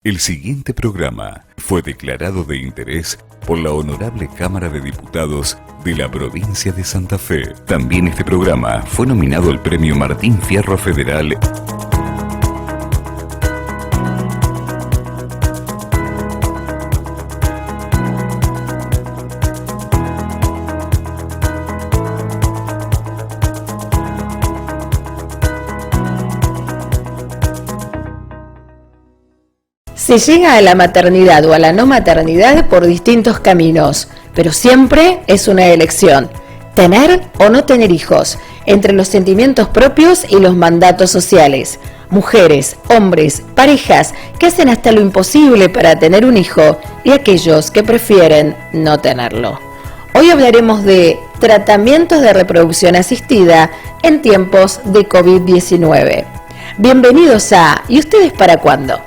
El siguiente programa fue declarado de interés por la Honorable Cámara de Diputados de la provincia de Santa Fe. También este programa fue nominado al Premio Martín Fierro Federal. Se llega a la maternidad o a la no maternidad por distintos caminos, pero siempre es una elección. Tener o no tener hijos, entre los sentimientos propios y los mandatos sociales. Mujeres, hombres, parejas que hacen hasta lo imposible para tener un hijo y aquellos que prefieren no tenerlo. Hoy hablaremos de tratamientos de reproducción asistida en tiempos de COVID-19. Bienvenidos a ¿Y ustedes para cuándo?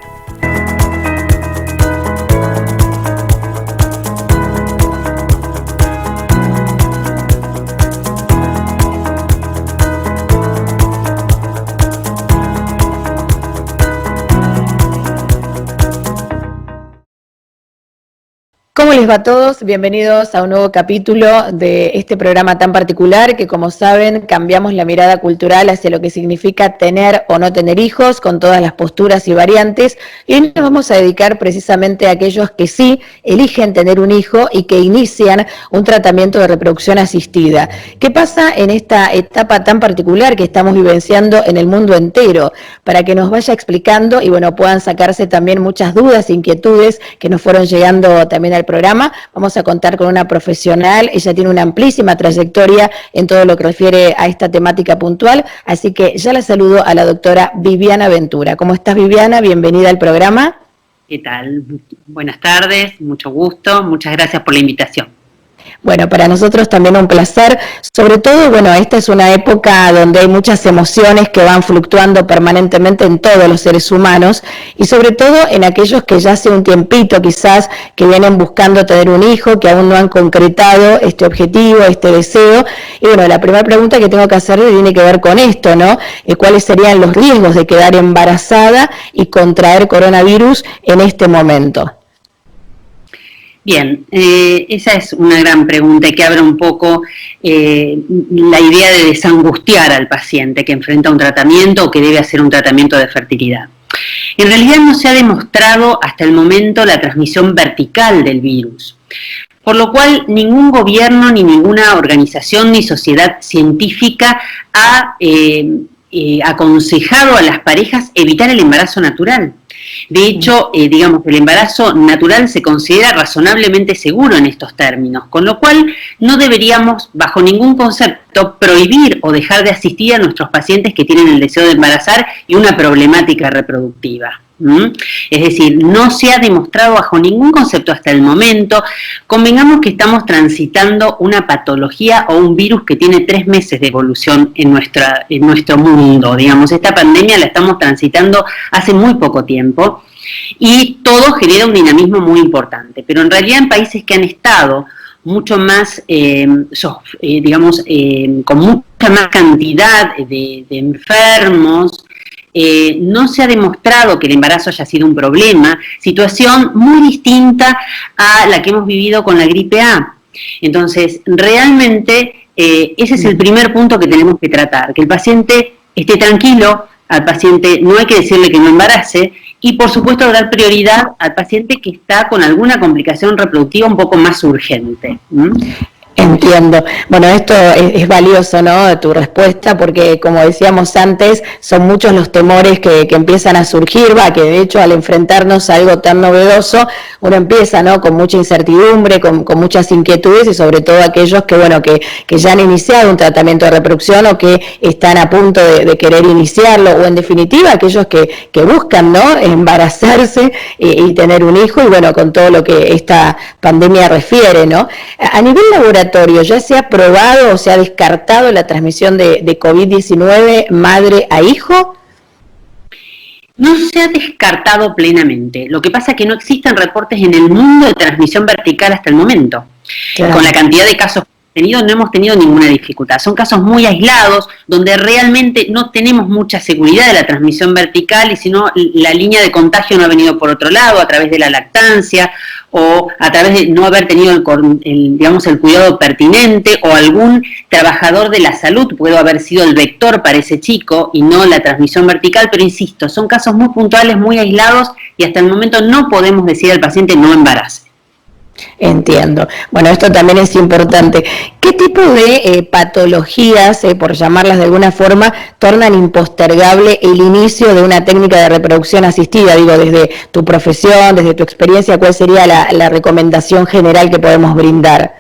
¿Cómo les va a todos? Bienvenidos a un nuevo capítulo de este programa tan particular que, como saben, cambiamos la mirada cultural hacia lo que significa tener o no tener hijos, con todas las posturas y variantes, y hoy nos vamos a dedicar precisamente a aquellos que sí eligen tener un hijo y que inician un tratamiento de reproducción asistida. ¿Qué pasa en esta etapa tan particular que estamos vivenciando en el mundo entero? Para que nos vaya explicando y bueno, puedan sacarse también muchas dudas e inquietudes que nos fueron llegando también al programa. Vamos a contar con una profesional, ella tiene una amplísima trayectoria en todo lo que refiere a esta temática puntual, así que ya la saludo a la doctora Viviana Ventura. ¿Cómo estás, Viviana? Bienvenida al programa. ¿Qué tal? Buenas tardes, mucho gusto, muchas gracias por la invitación. Bueno, para nosotros también un placer, sobre todo, bueno, esta es una época donde hay muchas emociones que van fluctuando permanentemente en todos los seres humanos y sobre todo en aquellos que ya hace un tiempito quizás que vienen buscando tener un hijo, que aún no han concretado este objetivo, este deseo. Y bueno, la primera pregunta que tengo que hacerle tiene que ver con esto, ¿no? ¿Cuáles serían los riesgos de quedar embarazada y contraer coronavirus en este momento? Bien, esa es una gran pregunta que abre un poco la idea de desangustiar al paciente que enfrenta un tratamiento o que debe hacer un tratamiento de fertilidad. En realidad no se ha demostrado hasta el momento la transmisión vertical del virus, por lo cual ningún gobierno, ni ninguna organización, ni sociedad científica ha aconsejado a las parejas evitar el embarazo natural. De hecho, digamos, el embarazo natural se considera razonablemente seguro en estos términos, con lo cual no deberíamos, bajo ningún concepto, prohibir o dejar de asistir a nuestros pacientes que tienen el deseo de embarazar y una problemática reproductiva. Es decir, no se ha demostrado bajo ningún concepto hasta el momento. Convengamos que estamos transitando una patología o un virus que tiene 3 meses de evolución en nuestro mundo. Digamos, esta pandemia la estamos transitando hace muy poco tiempo y todo genera un dinamismo muy importante. Pero en realidad en países que han estado mucho más, con mucha más cantidad de enfermos, no se ha demostrado que el embarazo haya sido un problema, situación muy distinta a la que hemos vivido con la gripe A. Entonces, realmente, ese es el primer punto que tenemos que tratar, que el paciente esté tranquilo, al paciente no hay que decirle que no embarace, y por supuesto dar prioridad al paciente que está con alguna complicación reproductiva un poco más urgente. Entiendo. Bueno, esto es valioso, ¿no?, tu respuesta, porque como decíamos antes, son muchos los temores que empiezan a surgir, que de hecho al enfrentarnos a algo tan novedoso, uno empieza, ¿no?, con mucha incertidumbre, con muchas inquietudes y sobre todo aquellos que, bueno, que ya han iniciado un tratamiento de reproducción o que están a punto de querer iniciarlo, o en definitiva aquellos que buscan, ¿no?, embarazarse y tener un hijo, y bueno, con todo lo que esta pandemia refiere, ¿no? A nivel laboratorio, ¿ya se ha probado o se ha descartado la transmisión de COVID-19 madre a hijo? No se ha descartado plenamente. Lo que pasa es que no existen reportes en el mundo de transmisión vertical hasta el momento. Claro. Con la cantidad de casos no hemos tenido ninguna dificultad. Son casos muy aislados, donde realmente no tenemos mucha seguridad de la transmisión vertical, y si no, la línea de contagio no ha venido por otro lado, a través de la lactancia, o a través de no haber tenido el cuidado pertinente, o algún trabajador de la salud puede haber sido el vector para ese chico y no la transmisión vertical, pero insisto, son casos muy puntuales, muy aislados, y hasta el momento no podemos decir al paciente no embarace. Entiendo. Bueno, esto también es importante. ¿Qué tipo de patologías, por llamarlas de alguna forma, tornan impostergable el inicio de una técnica de reproducción asistida? Digo, desde tu profesión, desde tu experiencia, ¿cuál sería la recomendación general que podemos brindar?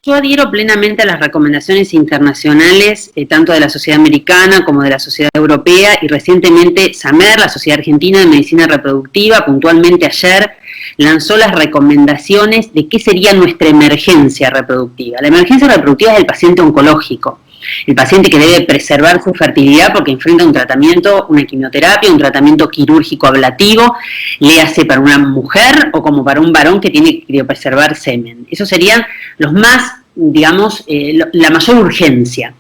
Yo adhiero plenamente a las recomendaciones internacionales, tanto de la Sociedad Americana como de la Sociedad Europea, y recientemente SAMER, la Sociedad Argentina de Medicina Reproductiva, puntualmente ayer, lanzó las recomendaciones de qué sería nuestra emergencia reproductiva. La emergencia reproductiva es el paciente oncológico, el paciente que debe preservar su fertilidad porque enfrenta un tratamiento, una quimioterapia, un tratamiento quirúrgico ablativo, le hace para una mujer o como para un varón que tiene que preservar semen. Esos serían los más, la mayor urgencia.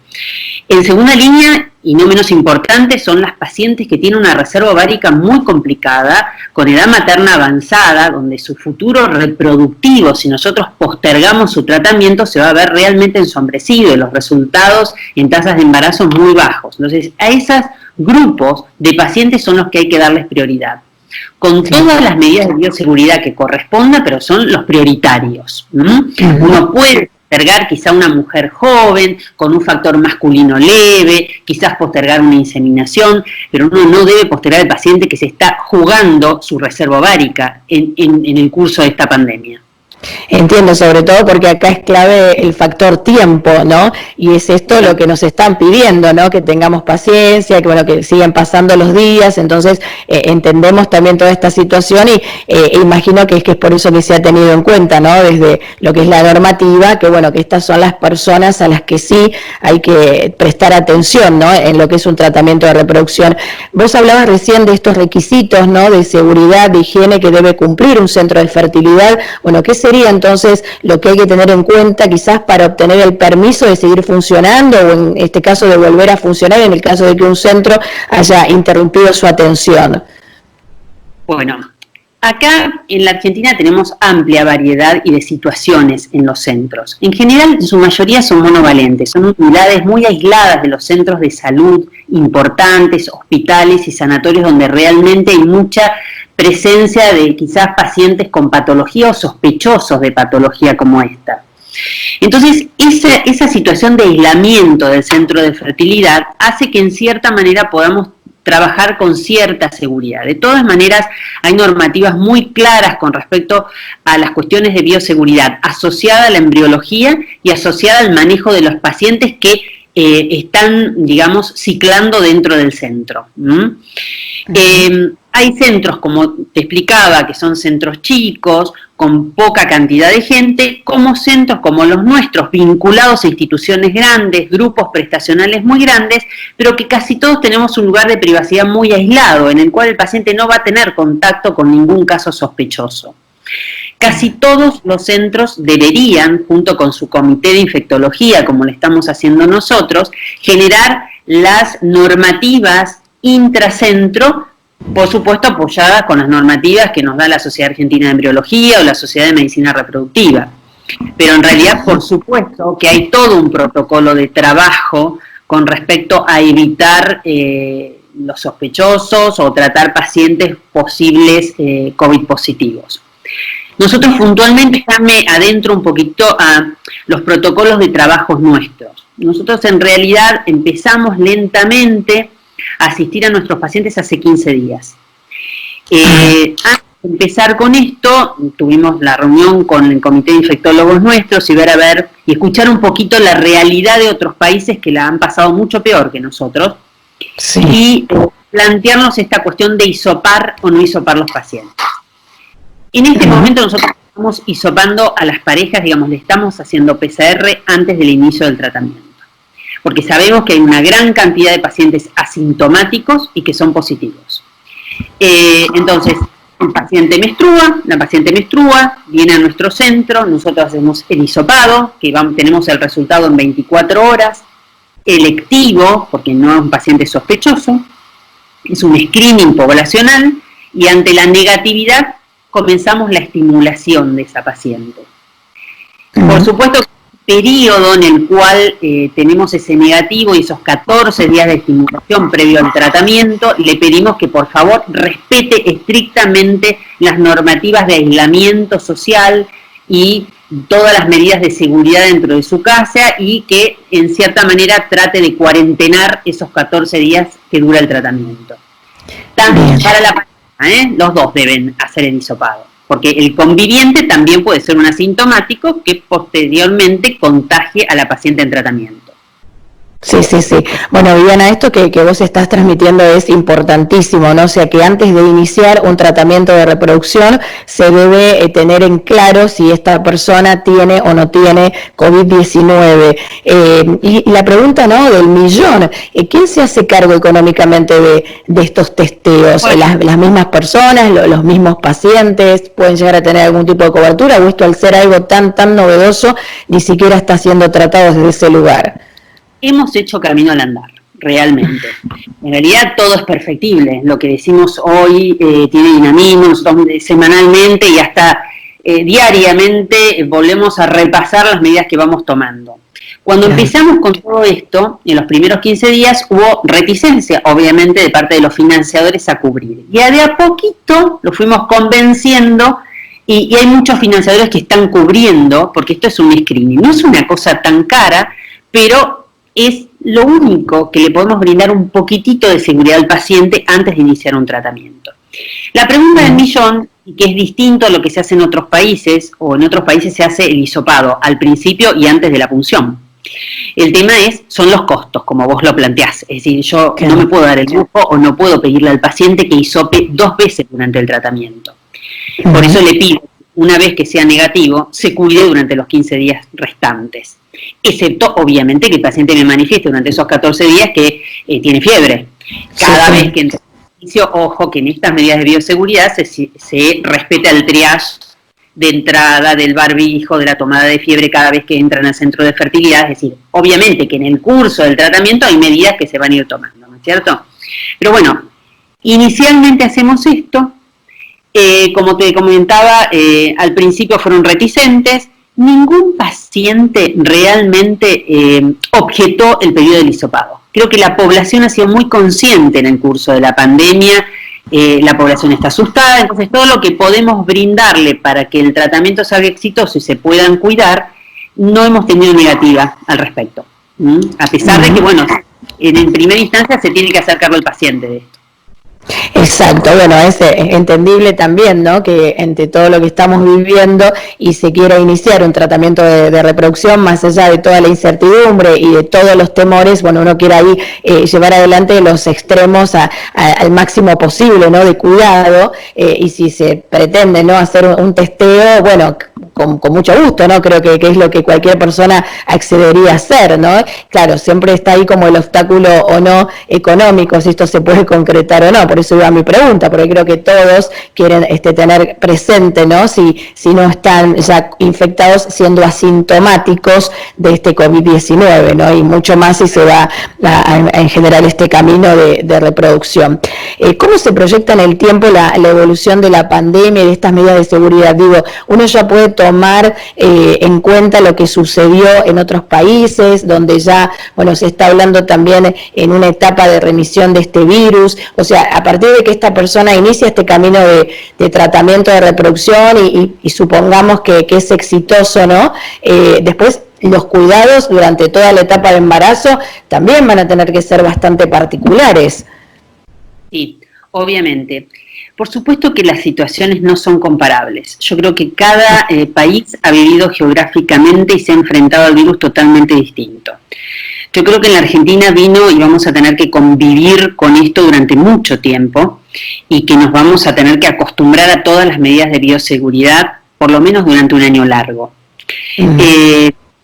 En segunda línea, y no menos importante, son las pacientes que tienen una reserva ovárica muy complicada, con edad materna avanzada, donde su futuro reproductivo, si nosotros postergamos su tratamiento, se va a ver realmente ensombrecido, y los resultados en tasas de embarazo muy bajos. Entonces, a esos grupos de pacientes son los que hay que darles prioridad, con todas las medidas de bioseguridad que correspondan, pero son los prioritarios. Uno puede postergar quizá una mujer joven, con un factor masculino leve, quizás postergar una inseminación, pero uno no debe postergar al paciente que se está jugando su reserva ovárica en el curso de esta pandemia. Entiendo, sobre todo porque acá es clave el factor tiempo, ¿no? Y es esto lo que nos están pidiendo, ¿no? Que tengamos paciencia, que sigan pasando los días. Entonces entendemos también toda esta situación y imagino que es por eso que se ha tenido en cuenta, ¿no? Desde lo que es la normativa, que estas son las personas a las que sí hay que prestar atención, ¿no? En lo que es un tratamiento de reproducción. Vos hablabas recién de estos requisitos, ¿no? De seguridad, de higiene que debe cumplir un centro de fertilidad. ¿Qué sería entonces lo que hay que tener en cuenta quizás para obtener el permiso de seguir funcionando, o en este caso de volver a funcionar en el caso de que un centro haya interrumpido su atención? Bueno, acá en la Argentina tenemos amplia variedad y de situaciones en los centros. En general, en su mayoría son monovalentes, son unidades muy aisladas de los centros de salud importantes, hospitales y sanatorios, donde realmente hay mucha presencia de quizás pacientes con patología o sospechosos de patología como esta. Entonces, esa situación de aislamiento del centro de fertilidad hace que en cierta manera podamos trabajar con cierta seguridad. De todas maneras, hay normativas muy claras con respecto a las cuestiones de bioseguridad, asociada a la embriología y asociada al manejo de los pacientes que están, ciclando dentro del centro. Hay centros, como te explicaba, que son centros chicos, con poca cantidad de gente, como centros como los nuestros, vinculados a instituciones grandes, grupos prestacionales muy grandes, pero que casi todos tenemos un lugar de privacidad muy aislado, en el cual el paciente no va a tener contacto con ningún caso sospechoso. Casi todos los centros deberían, junto con su comité de infectología, como lo estamos haciendo nosotros, generar las normativas intracentro, por supuesto apoyadas con las normativas que nos da la Sociedad Argentina de Embriología o la Sociedad de Medicina Reproductiva. Pero en realidad, por supuesto, que hay todo un protocolo de trabajo con respecto a evitar los sospechosos o tratar pacientes posibles COVID positivos. Nosotros puntualmente, ya me adentro un poquito a los protocolos de trabajo nuestros. Nosotros en realidad empezamos lentamente a asistir a nuestros pacientes hace 15 días. Antes de empezar con esto, tuvimos la reunión con el comité de infectólogos nuestros y y escuchar un poquito la realidad de otros países que la han pasado mucho peor que nosotros, sí. Y plantearnos esta cuestión de hisopar o no hisopar los pacientes. En este momento nosotros estamos hisopando a las parejas, le estamos haciendo PCR antes del inicio del tratamiento, porque sabemos que hay una gran cantidad de pacientes asintomáticos y que son positivos. Entonces, El paciente menstrua, viene a nuestro centro, nosotros hacemos el hisopado, que tenemos el resultado en 24 horas, electivo, porque no es un paciente sospechoso, es un screening poblacional, y ante la negatividad comenzamos la estimulación de esa paciente. Por supuesto, periodo en el cual tenemos ese negativo y esos 14 días de estimulación previo al tratamiento, le pedimos que por favor respete estrictamente las normativas de aislamiento social y todas las medidas de seguridad dentro de su casa y que en cierta manera trate de cuarentenar esos 14 días que dura el tratamiento. También para la pareja, los dos deben hacer el hisopado, porque el conviviente también puede ser un asintomático que posteriormente contagie a la paciente en tratamiento. Sí. Bueno, Viviana, esto que vos estás transmitiendo es importantísimo, ¿no? O sea, que antes de iniciar un tratamiento de reproducción se debe tener en claro si esta persona tiene o no tiene COVID-19. Y la pregunta, ¿no?, del millón, ¿quién se hace cargo económicamente de estos testeos? Bueno, ¿las mismas personas, los mismos pacientes pueden llegar a tener algún tipo de cobertura? ¿O esto, al ser algo tan novedoso, ni siquiera está siendo tratado desde ese lugar? Hemos hecho camino al andar, realmente. En realidad todo es perfectible. Lo que decimos hoy tiene dinamismo. Nosotros semanalmente y hasta diariamente volvemos a repasar las medidas que vamos tomando. Cuando empezamos con todo esto, en los primeros 15 días hubo reticencia, obviamente, de parte de los financiadores a cubrir. Y de a poquito lo fuimos convenciendo y hay muchos financiadores que están cubriendo, porque esto es un screening. No es una cosa tan cara, pero es lo único que le podemos brindar un poquitito de seguridad al paciente antes de iniciar un tratamiento. La pregunta del millón, que es distinto a lo que se hace en otros países, o en otros países se hace el hisopado al principio y antes de la punción. El tema son los costos, como vos lo planteás. Es decir, yo no me puedo dar el lujo o no puedo pedirle al paciente que hisope 2 veces durante el tratamiento. Por eso le pido, una vez que sea negativo, se cuide durante los 15 días restantes. Excepto, obviamente, que el paciente me manifieste durante esos 14 días que tiene fiebre. Cada vez que entra en servicio, ojo que en estas medidas de bioseguridad se respeta el triage de entrada, del barbijo, de la tomada de fiebre cada vez que entran al centro de fertilidad. Es decir, obviamente que en el curso del tratamiento hay medidas que se van a ir tomando, ¿no es cierto? Pero bueno, inicialmente hacemos esto. Como te comentaba, al principio fueron reticentes. Ningún paciente realmente objetó el pedido del hisopado. Creo que la población ha sido muy consciente en el curso de la pandemia, la población está asustada, entonces todo lo que podemos brindarle para que el tratamiento salga exitoso y se puedan cuidar, no hemos tenido negativa al respecto. A pesar de que, bueno, en primera instancia se tiene que hacer cargo el paciente de esto. Exacto, bueno, es entendible también, ¿no?, que entre todo lo que estamos viviendo y se quiera iniciar un tratamiento de reproducción, más allá de toda la incertidumbre y de todos los temores, bueno, uno quiere ahí llevar adelante los extremos al máximo posible, ¿no?, de cuidado, y si se pretende, ¿no?, hacer un testeo, bueno, con mucho gusto, ¿no? Creo que es lo que cualquier persona accedería a hacer, ¿no? Claro, siempre está ahí como el obstáculo o no económico, si esto se puede concretar o no, por eso iba mi pregunta, porque creo que todos quieren tener presente, ¿no?, si no están ya infectados siendo asintomáticos de este COVID-19, ¿no?, y mucho más si se va en general este camino de reproducción. ¿Cómo se proyecta en el tiempo la evolución de la pandemia y de estas medidas de seguridad? Digo, uno ya puede tomar en cuenta lo que sucedió en otros países, donde ya, bueno, se está hablando también en una etapa de remisión de este virus, o sea, a partir de que esta persona inicia este camino de tratamiento de reproducción y supongamos que es exitoso, ¿no? Después los cuidados durante toda la etapa de embarazo también van a tener que ser bastante particulares. Sí, obviamente. Por supuesto que las situaciones no son comparables. Yo creo que cada país ha vivido geográficamente y se ha enfrentado al virus totalmente distinto. Yo creo que en la Argentina vino y vamos a tener que convivir con esto durante mucho tiempo y que nos vamos a tener que acostumbrar a todas las medidas de bioseguridad, por lo menos durante un año largo.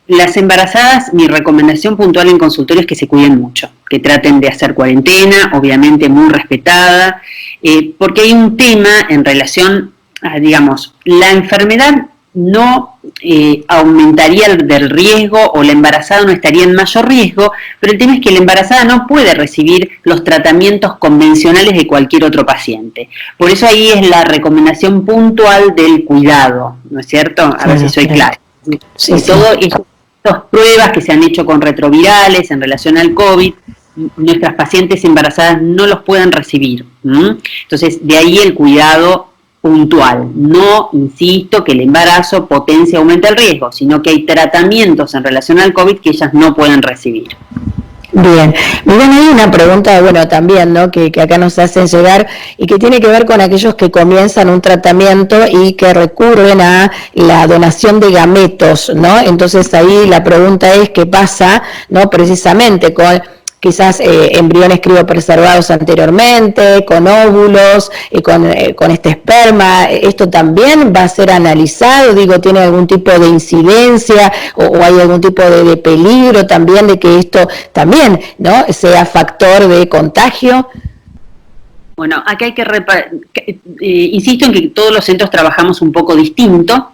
las embarazadas, mi recomendación puntual en consultorio es que se cuiden mucho, que traten de hacer cuarentena, obviamente muy respetada, porque hay un tema en relación a, digamos, la enfermedad no aumentaría del riesgo o la embarazada no estaría en mayor riesgo, pero el tema es que la embarazada no puede recibir los tratamientos convencionales de cualquier otro paciente. Por eso ahí es la recomendación puntual del cuidado, ¿no es cierto? A ver si soy clara. Sí, todo estas pruebas que se han hecho con retrovirales en relación al COVID, nuestras pacientes embarazadas no los pueden recibir. Entonces, de ahí el cuidado puntual. No, insisto, que el embarazo potencia o aumenta el riesgo, sino que hay tratamientos en relación al COVID que ellas no pueden recibir. Bien, miren, hay una pregunta, bueno, también, ¿no?, que acá nos hacen llegar y que tiene que ver con aquellos que comienzan un tratamiento y que recurren a la donación de gametos, ¿no? Entonces ahí la pregunta es qué pasa, ¿no?, precisamente con quizás embriones criopreservados anteriormente, con óvulos, con este esperma. ¿Esto también va a ser analizado? Digo, ¿tiene algún tipo de incidencia o hay algún tipo de peligro también de que esto también, ¿no?, sea factor de contagio? Bueno, acá hay insisto en que todos los centros trabajamos un poco distinto,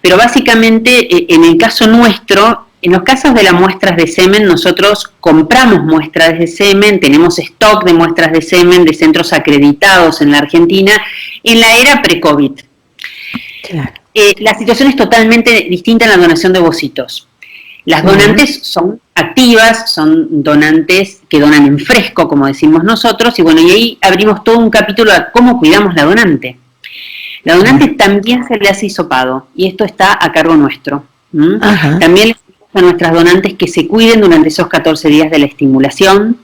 pero básicamente en el caso nuestro, en los casos de las muestras de semen, nosotros compramos muestras de semen, tenemos stock de muestras de semen de centros acreditados en la Argentina en la era pre-COVID. Claro. La situación es totalmente distinta en la donación de ovocitos. Las donantes son activas, son donantes que donan en fresco, como decimos nosotros, y bueno, y ahí abrimos todo un capítulo a cómo cuidamos la donante. La donante también se le hace hisopado, y esto está a cargo nuestro. También les a nuestras donantes que se cuiden durante esos 14 días de la estimulación,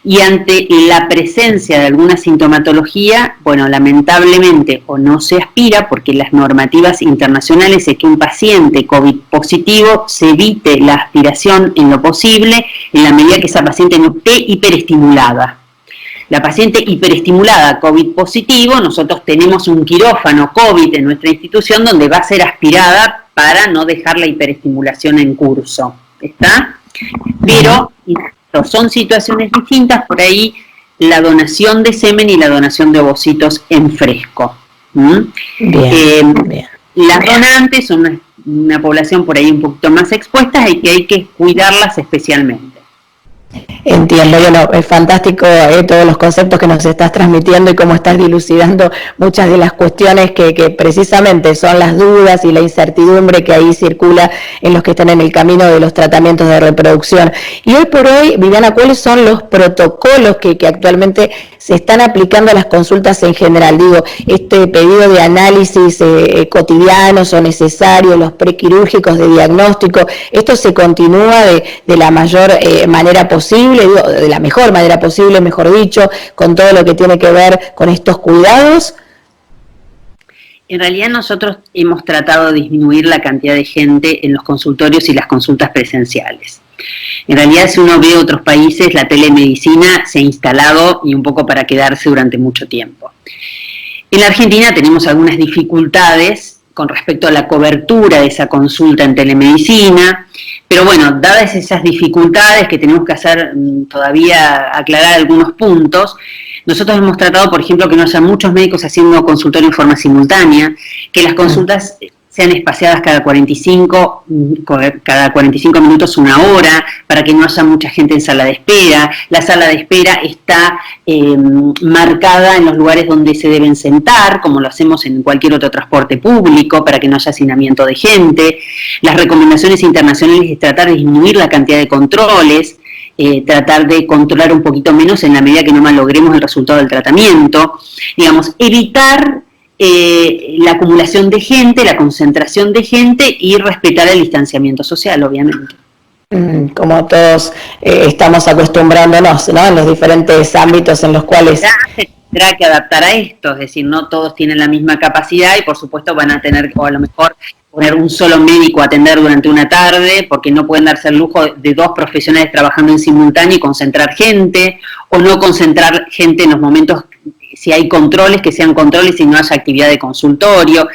y ante la presencia de alguna sintomatología, bueno, lamentablemente o no se aspira, porque las normativas internacionales es que un paciente COVID positivo se evite la aspiración en lo posible, en la medida que esa paciente no esté hiperestimulada. La paciente hiperestimulada COVID positivo, nosotros tenemos un quirófano COVID en nuestra institución donde va a ser aspirada para no dejar la hiperestimulación en curso, ¿está? Pero son situaciones distintas, por ahí la donación de semen y la donación de ovocitos en fresco. Bien. Las donantes son una población por ahí un poquito más expuesta y que hay que cuidarlas especialmente. Entiendo, bueno, es fantástico todos los conceptos que nos estás transmitiendo y cómo estás dilucidando muchas de las cuestiones que precisamente son las dudas y la incertidumbre que ahí circula en los que están en el camino de los tratamientos de reproducción. Y hoy por hoy, Viviana, ¿cuáles son los protocolos que actualmente se están aplicando a las consultas en general? Digo, este pedido de análisis cotidianos o necesarios, los prequirúrgicos de diagnóstico, ¿esto se continúa de la mayor manera posible, digo, de la mejor manera posible, mejor dicho, con todo lo que tiene que ver con estos cuidados? En realidad nosotros hemos tratado de disminuir la cantidad de gente en los consultorios y las consultas presenciales. En realidad, si uno ve otros países, la telemedicina se ha instalado y un poco para quedarse durante mucho tiempo. En la Argentina tenemos algunas dificultades con respecto a la cobertura de esa consulta en telemedicina, pero bueno, dadas esas dificultades que tenemos que hacer todavía aclarar algunos puntos, nosotros hemos tratado, por ejemplo, que no haya muchos médicos haciendo consultorio en forma simultánea, que las consultas sean espaciadas cada 45 minutos, una hora, para que no haya mucha gente en sala de espera. La sala de espera está marcada en los lugares donde se deben sentar, como lo hacemos en cualquier otro transporte público, para que no haya hacinamiento de gente. Las recomendaciones internacionales es tratar de disminuir la cantidad de controles, tratar de controlar un poquito menos en la medida que no malogremos el resultado del tratamiento. Digamos, evitar la acumulación de gente, la concentración de gente y respetar el distanciamiento social, obviamente. Como todos estamos acostumbrándonos, ¿no?, en los diferentes ámbitos en los cuales... Se tendrá que adaptar a esto, es decir, no todos tienen la misma capacidad y por supuesto van a tener, o a lo mejor poner un solo médico a atender durante una tarde, porque no pueden darse el lujo de dos profesionales trabajando en simultáneo y concentrar gente, o no concentrar gente en los momentos, si hay controles, que sean controles y no haya actividad de consultorio.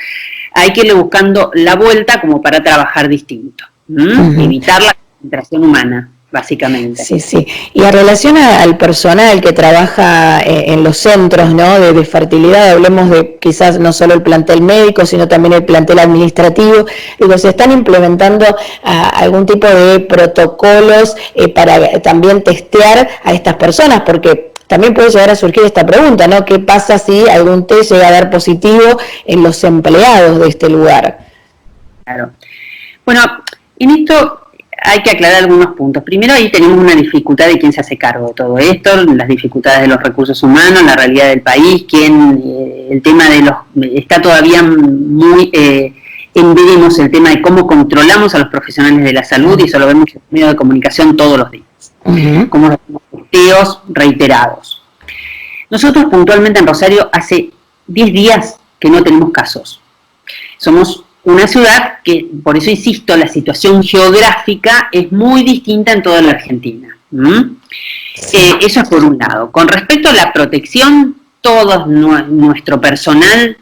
Hay que irle buscando la vuelta como para trabajar distinto. evitar la concentración humana, básicamente. Sí, sí. Y en relación al personal que trabaja en los centros, ¿no?, de fertilidad, hablemos de quizás no solo el plantel médico, sino también el plantel administrativo. Digo, ¿se están implementando algún tipo de protocolos para también testear a estas personas? Porque también puede llegar a surgir esta pregunta, ¿no? ¿Qué pasa si algún test llega a dar positivo en los empleados de este lugar? Claro. Bueno, en esto hay que aclarar algunos puntos. Primero, ahí tenemos una dificultad de quién se hace cargo de todo esto, las dificultades de los recursos humanos, la realidad del país, el tema de está todavía muy en veremos el tema de cómo controlamos a los profesionales de la salud, y eso lo vemos en los medios de comunicación todos los días, como los testeos reiterados. Nosotros puntualmente en Rosario hace 10 días que no tenemos casos. Somos una ciudad que, por eso insisto, la situación geográfica es muy distinta en toda la Argentina. Eso es por un lado. Con respecto a la protección, todo nuestro personal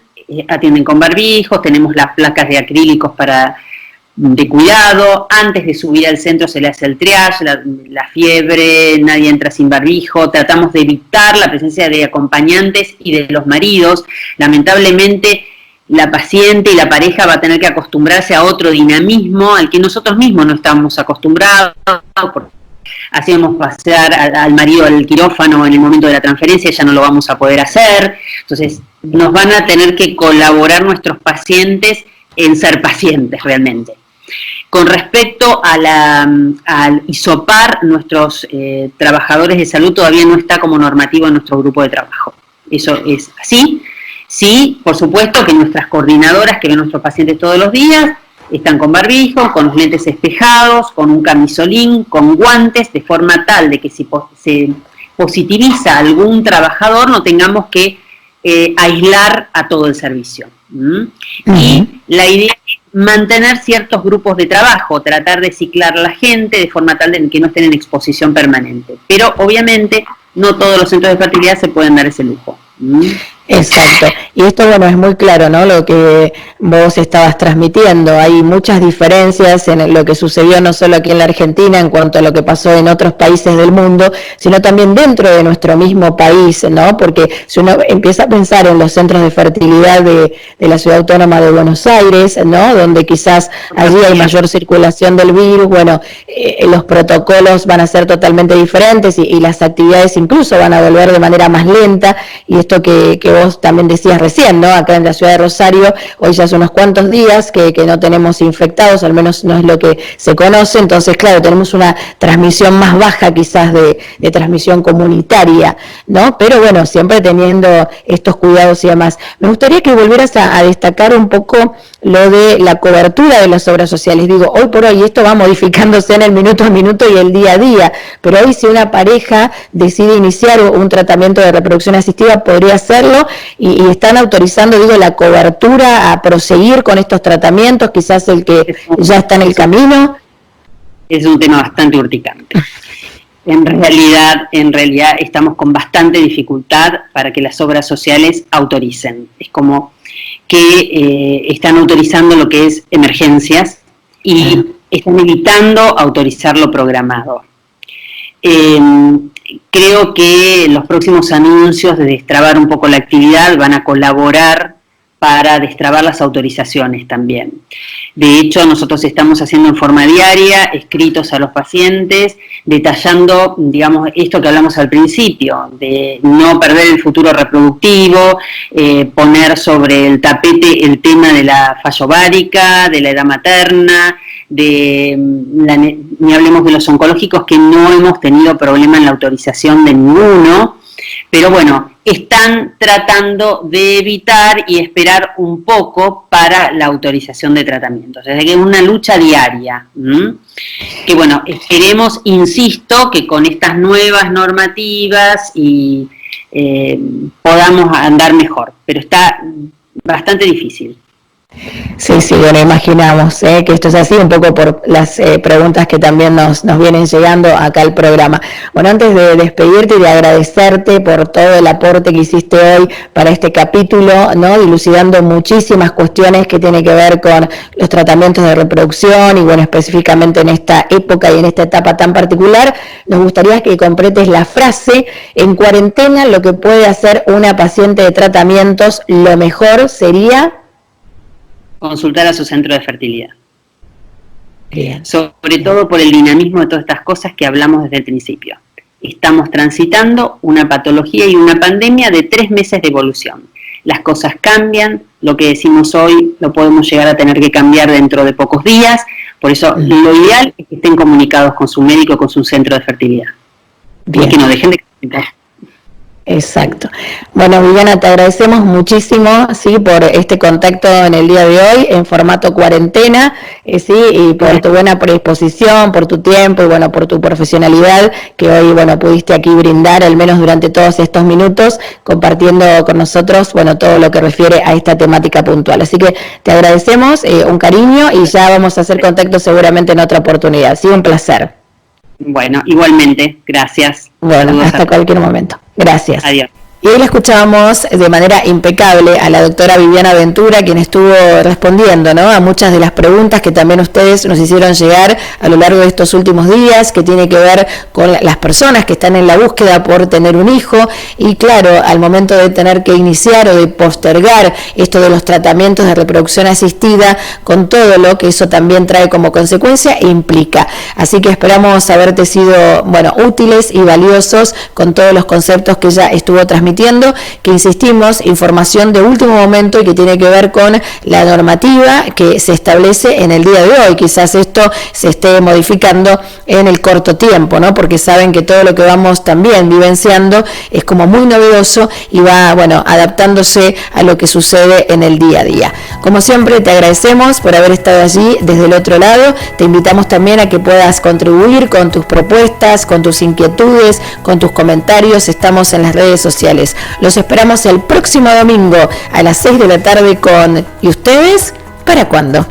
atienden con barbijos, tenemos las placas de acrílicos de cuidado, antes de subir al centro se le hace el triage, la fiebre, nadie entra sin barbijo, tratamos de evitar la presencia de acompañantes y de los maridos. Lamentablemente, la paciente y la pareja va a tener que acostumbrarse a otro dinamismo al que nosotros mismos no estamos acostumbrados, porque hacíamos pasar al marido al quirófano en el momento de la transferencia, ya no lo vamos a poder hacer. Entonces nos van a tener que colaborar nuestros pacientes en ser pacientes realmente. Con respecto al hisopar, nuestros trabajadores de salud todavía no está como normativo en nuestro grupo de trabajo. Eso es así. Sí, por supuesto que nuestras coordinadoras que ven a nuestros pacientes todos los días están con barbijo, con los lentes espejados, con un camisolín, con guantes, de forma tal de que si se positiviza algún trabajador no tengamos que aislar a todo el servicio. Y la idea es mantener ciertos grupos de trabajo, tratar de ciclar a la gente de forma tal de que no estén en exposición permanente. Pero obviamente no todos los centros de fertilidad se pueden dar ese lujo. Exacto, y esto, bueno, es muy claro, ¿no?, lo que vos estabas transmitiendo. Hay muchas diferencias en lo que sucedió no solo aquí en la Argentina en cuanto a lo que pasó en otros países del mundo, sino también dentro de nuestro mismo país, ¿no? Porque si uno empieza a pensar en los centros de fertilidad de la Ciudad Autónoma de Buenos Aires, ¿no?, donde quizás allí hay mayor circulación del virus, bueno, los protocolos van a ser totalmente diferentes y las actividades incluso van a volver de manera más lenta, y esto que vos también decías recién, ¿no? Acá en la ciudad de Rosario, hoy ya hace unos cuantos días que no tenemos infectados, al menos no es lo que se conoce, entonces, claro, tenemos una transmisión más baja quizás de transmisión comunitaria, ¿no? Pero bueno, siempre teniendo estos cuidados y demás. Me gustaría que volvieras a destacar un poco lo de la cobertura de las obras sociales. Digo, hoy por hoy esto va modificándose en el minuto a minuto y el día a día, pero hoy si una pareja decide iniciar un tratamiento de reproducción asistida, podría hacerlo, y están autorizando, digo, la cobertura a proseguir con estos tratamientos, quizás el que ya está en el camino. Es un tema bastante urticante. En realidad estamos con bastante dificultad para que las obras sociales autoricen. Es como que están autorizando lo que es emergencias y están evitando autorizar lo programado. Creo que los próximos anuncios de destrabar un poco la actividad van a colaborar para destrabar las autorizaciones también. De hecho, nosotros estamos haciendo en forma diaria escritos a los pacientes, detallando, digamos, esto que hablamos al principio, de no perder el futuro reproductivo, poner sobre el tapete el tema de la falla ovárica, de la edad materna, ni hablemos de los oncológicos, que no hemos tenido problema en la autorización de ninguno, pero bueno, están tratando de evitar y esperar un poco para la autorización de tratamientos. Es decir, es una lucha diaria. Que bueno, esperemos, insisto, que con estas nuevas normativas podamos andar mejor, pero está bastante difícil. Sí, sí, bueno, imaginamos que esto es así, un poco por las preguntas que también nos vienen llegando acá al programa. Bueno, antes de despedirte y de agradecerte por todo el aporte que hiciste hoy para este capítulo, ¿no? Dilucidando muchísimas cuestiones que tienen que ver con los tratamientos de reproducción y, bueno, específicamente en esta época y en esta etapa tan particular, nos gustaría que completes la frase: en cuarentena lo que puede hacer una paciente de tratamientos, lo mejor sería... consultar a su centro de fertilidad. Bien. Sobre todo por el dinamismo de todas estas cosas que hablamos desde el principio. Estamos transitando una patología y una pandemia de 3 meses de evolución. Las cosas cambian, lo que decimos hoy lo podemos llegar a tener que cambiar dentro de pocos días, por eso lo ideal es que estén comunicados con su médico, con su centro de fertilidad. Bien. Y que no dejen de comunicar. Exacto. Bueno, Viviana, te agradecemos muchísimo, sí, por este contacto en el día de hoy en formato cuarentena, sí, y por tu buena predisposición, por tu tiempo y, bueno, por tu profesionalidad que hoy, bueno, pudiste aquí brindar, al menos durante todos estos minutos, compartiendo con nosotros, bueno, todo lo que refiere a esta temática puntual. Así que te agradecemos, un cariño, y ya vamos a hacer contacto seguramente en otra oportunidad. Sí, un placer. Bueno, igualmente, gracias. Bueno, saludos, hasta cualquier momento. Gracias. Adiós. Y hoy la escuchábamos de manera impecable a la doctora Viviana Ventura, quien estuvo respondiendo, ¿no?, a muchas de las preguntas que también ustedes nos hicieron llegar a lo largo de estos últimos días, que tiene que ver con las personas que están en la búsqueda por tener un hijo, y claro, al momento de tener que iniciar o de postergar esto de los tratamientos de reproducción asistida, con todo lo que eso también trae como consecuencia e implica. Así que esperamos haberte sido, bueno, útiles y valiosos con todos los conceptos que ella estuvo transmitiendo, que insistimos, información de último momento y que tiene que ver con la normativa que se establece en el día de hoy. Quizás esto se esté modificando en el corto tiempo, ¿no?, porque saben que todo lo que vamos también vivenciando es como muy novedoso y va, bueno, adaptándose a lo que sucede en el día a día. Como siempre, te agradecemos por haber estado allí desde el otro lado. Te invitamos también a que puedas contribuir con tus propuestas, con tus inquietudes, con tus comentarios. Estamos en las redes sociales. Los esperamos el próximo domingo a las 6 de la tarde con ¿Y ustedes para cuándo?